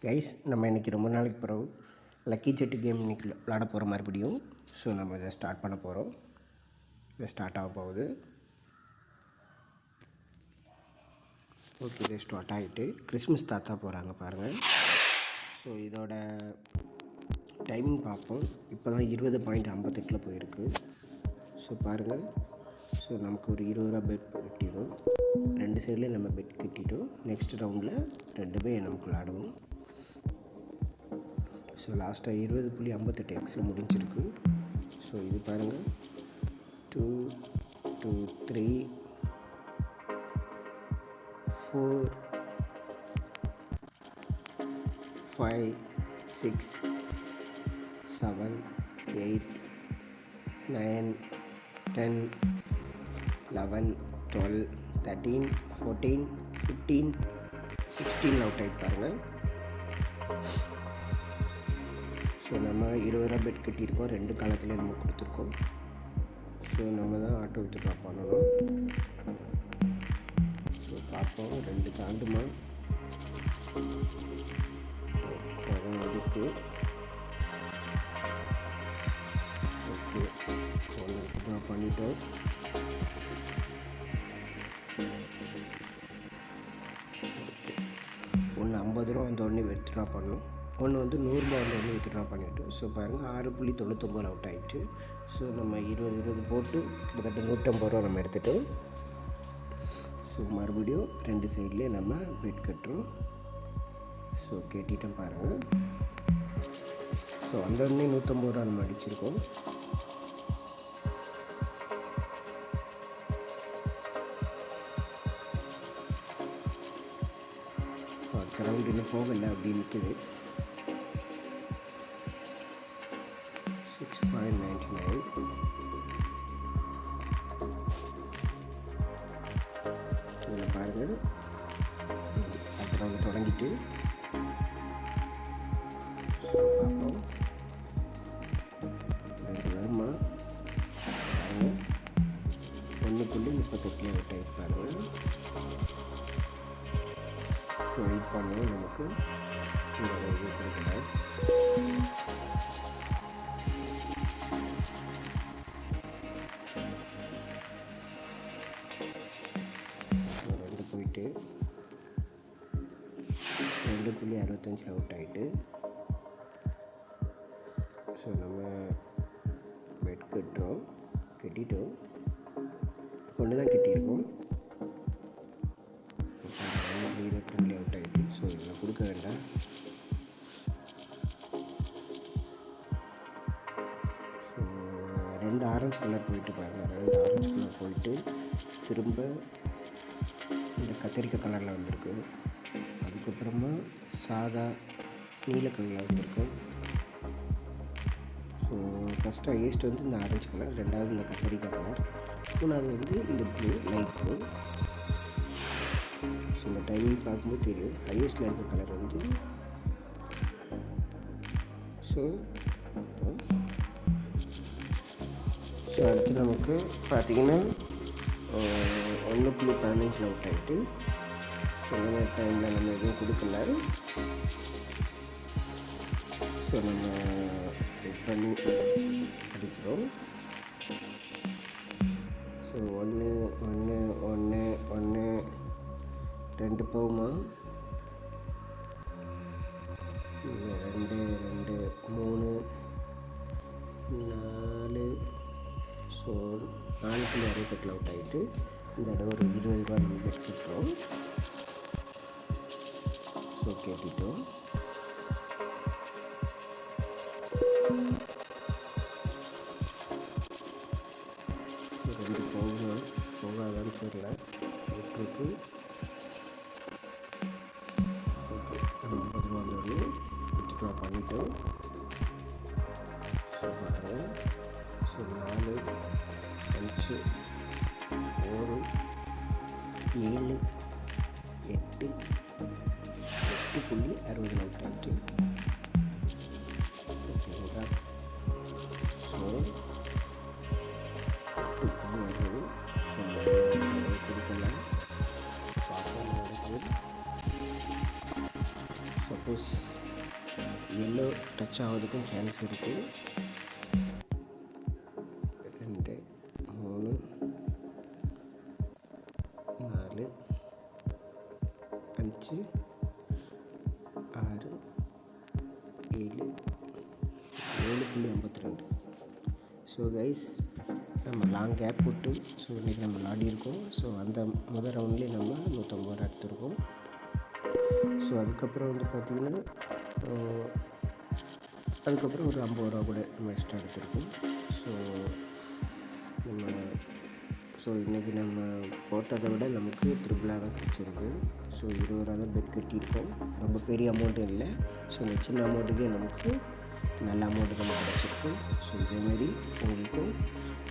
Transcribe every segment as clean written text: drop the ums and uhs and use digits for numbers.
Guys, நம்ம இன்றைக்கி ரொம்ப நாளைக்கு பிறகு லக்கி ஜெட்டு கேம் இன்றைக்கி விளாட போகிற மறுபடியும். ஸோ நம்ம இதை ஸ்டார்ட் பண்ண போகிறோம். இதை ஸ்டார்ட் ஆக போகுது. ஓகே, இதை ஸ்டார்ட் ஆகிட்டு கிறிஸ்மஸ் தாத்தா போகிறாங்க பாருங்கள். ஸோ இதோட டைமிங் பார்ப்போம். இப்போ தான் 20.58 போயிருக்கு. ஸோ பாருங்கள். ஸோ நமக்கு ஒரு 20 ரூபா பெட் கட்டிடும். 2 சைட்லேயும் நம்ம பெட் கட்டிட்டோம். நெக்ஸ்ட் ரவுண்டில் ரெண்டுமே நமக்கு விளாடுவோம். ஸோ லாஸ்ட்டாக 20.58 எக்ஸில் முடிஞ்சிருக்கு. ஸோ இது பாருங்கள், 2 2 3 4 5 6 7 8 9 10 11 12 13 14 15 16 அவுட் ஆகிட்டு பாருங்கள். ஸோ நம்ம 20 ரூபா பெட் கட்டியிருக்கோம். 2 காலத்துலேயும் நம்ம கொடுத்துருக்கோம். ஸோ நம்ம தான் ஆட்டோ வித்ட்ரா பண்ணணும். ஸோ பார்ப்போம், 2 தாண்டுமா இருக்குது. ஓகே, ஒன்று வித்ட்ரா பண்ணிட்டோம். ஓகே, ஒன்று 50 ரூபா வந்த உடனே வித்ட்ரா பண்ணணும். ஒன்று வந்து 100 ரூபா வந்து வித்ட்ரா பண்ணிவிட்டோம். ஸோ பாருங்கள், 6.99 அவுட் ஆகிட்டு. ஸோ நம்ம 20 போட்டு கிட்டத்தட்ட 150 ரூபா நம்ம எடுத்துட்டோம். ஸோ மறுபடியும் 2 சைட்லேயே நம்ம பெட் கட்டுறோம். ஸோ கேட்டிட்டோம் பாருங்கள். ஸோ அந்த உடனே 150 ரூபா நம்ம அடிச்சிருக்கோம். ஸோ அடுத்த ரவுண்ட் இன்னும் போகலை, அப்படி நிற்குது. 6.99. இதில் பாருங்கள், அடுத்த ரவுண்ட் தொடங்கிட்டு பார்ப்போம். 2 வருமா பாருங்கள். 1.38 அவுட் ஆகிட்டு பாருங்கள். ஸோ வெயிட் பண்ணுவோம். நமக்கு இது கொடுக்கல. போயிட்டு 2.65 அவுட் ஆகிட்டு. ஸோ நம்ம பெட் கட்டுறோம், கட்டிட்டோம். ஒன்று தான் கட்டியிருக்கோம். 22 அவுட் ஆகிட்டு. ஸோ இதில் கொடுக்க வேண்டாம். ஸோ 2 ஆரஞ்சு கலர் போயிட்டு பாருங்கள். 2 ஆரஞ்சு கலர் போயிட்டு திரும்ப இந்த கத்திரிக்காய் கலரில் வந்திருக்கு. அதுக்கப்புறமா சாதா நீல கலரில் வந்திருக்கு. ஸோ ஃபஸ்ட்டு ஹையஸ்ட் வந்து இந்த ஆரஞ்சு கலர், 2வது இந்த கத்திரிக்காய் கலர், 3வது வந்து இந்த ப்ளூ, லைட் ப்ளூ. ஸோ இந்த டைமிங் பார்க்கும்போது தெரியும் ஹையஸ்ட்டில் இருக்க கலர் வந்து. ஸோ அடுத்து நமக்கு பார்த்திங்கன்னா 1.15 அவுட் ஆகிட்டு. ஸோ இந்த டைமில் நம்ம எதுவும் கொடுக்கல. ஸோ நம்ம வெயிட் பண்ணி அடிக்கிறோம். ஸோ 1 1 1 1 2 போகுமா? 2 2 3 4. ஸோ 4.68 அவுட் ஆகிட்டு. இந்த இடம் ஒரு 20 ரூபா நம்ம பெட் கட்டுறோம். ஸோ கேட்டுட்டோம். ஸோ 2 போகணும், போகாதான்னு தெரியல. விட்டுருக்கு. ஓகே, 50 ரூபா வந்து வித்ட்ரா பண்ணிட்டோம். ஸோ பாருங்கள். ஸோ 4 5 6 7 8 8.60 அவுட் ஆகிட்டு. ஓகேங்களா? ஸோ 8.60 கொடுக்கலாம். பார்ப்போம். சப்போஸ் எல்லோ டச் ஆகிறதுக்கும் சான்ஸ் இருக்குது. 2 3 4 5 6 7 7.52. ஸோ கைஸ், நம்ம லாங் கேப் விட்டு ஸோ இன்றைக்கி நம்ம விளாடிருக்கோம். ஸோ அந்த முதல் ரவுண்ட்லேயே நம்ம 150 ரூபா எடுத்திருக்கோம். ஸோ அதுக்கப்புறம் வந்து பார்த்திங்கன்னா அதுக்கப்புறம் ஒரு 50 ரூபா கூட நம்ம எக்ஸ்ட்ரா எடுத்திருக்கோம். ஸோ இன்றைக்கி நம்ம போட்டதை விட நமக்கு ட்ரிபிளாக தான் கிடச்சிருக்கு. ஸோ 20 ரூபா தான் பெட் கட்டியிருக்கோம். ரொம்ப பெரிய அமௌண்ட்டும் இல்லை. ஸோ இந்த சின்ன அமௌண்ட்டுக்கே நமக்கு நல்ல அமௌண்ட்டு நம்ம கிடச்சிருக்கோம். ஸோ இதேமாரி உங்களுக்கும்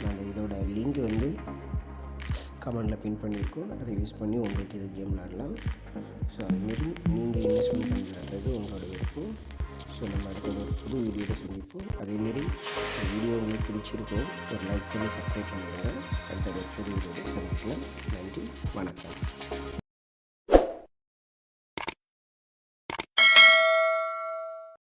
நாங்கள் இதோட லிங்க் வந்து கமெண்டில் பின் பண்ணியிருக்கோம். அதை யூஸ் பண்ணி உங்களுக்கு இது கேம் விளாடலாம். ஸோ அதுமாரி நீங்கள் இன்வெஸ்ட்மெண்ட் பண்ணி விளாட்றது உங்களோட விருப்பம். ஸோ நம்ம அடுத்த ஒரு புது வீடியோவில் சந்திப்போம். அதேமாரி இந்த வீடியோ உங்களுக்கு பிடிச்சிருக்கோம், ஒரு லைக் பண்ணி சப்ஸ்கிரைப் பண்ணிடுங்க. அடுத்த ஒரு புது வீடியோவில் சந்திக்கலாம். நன்றி, வணக்கம்.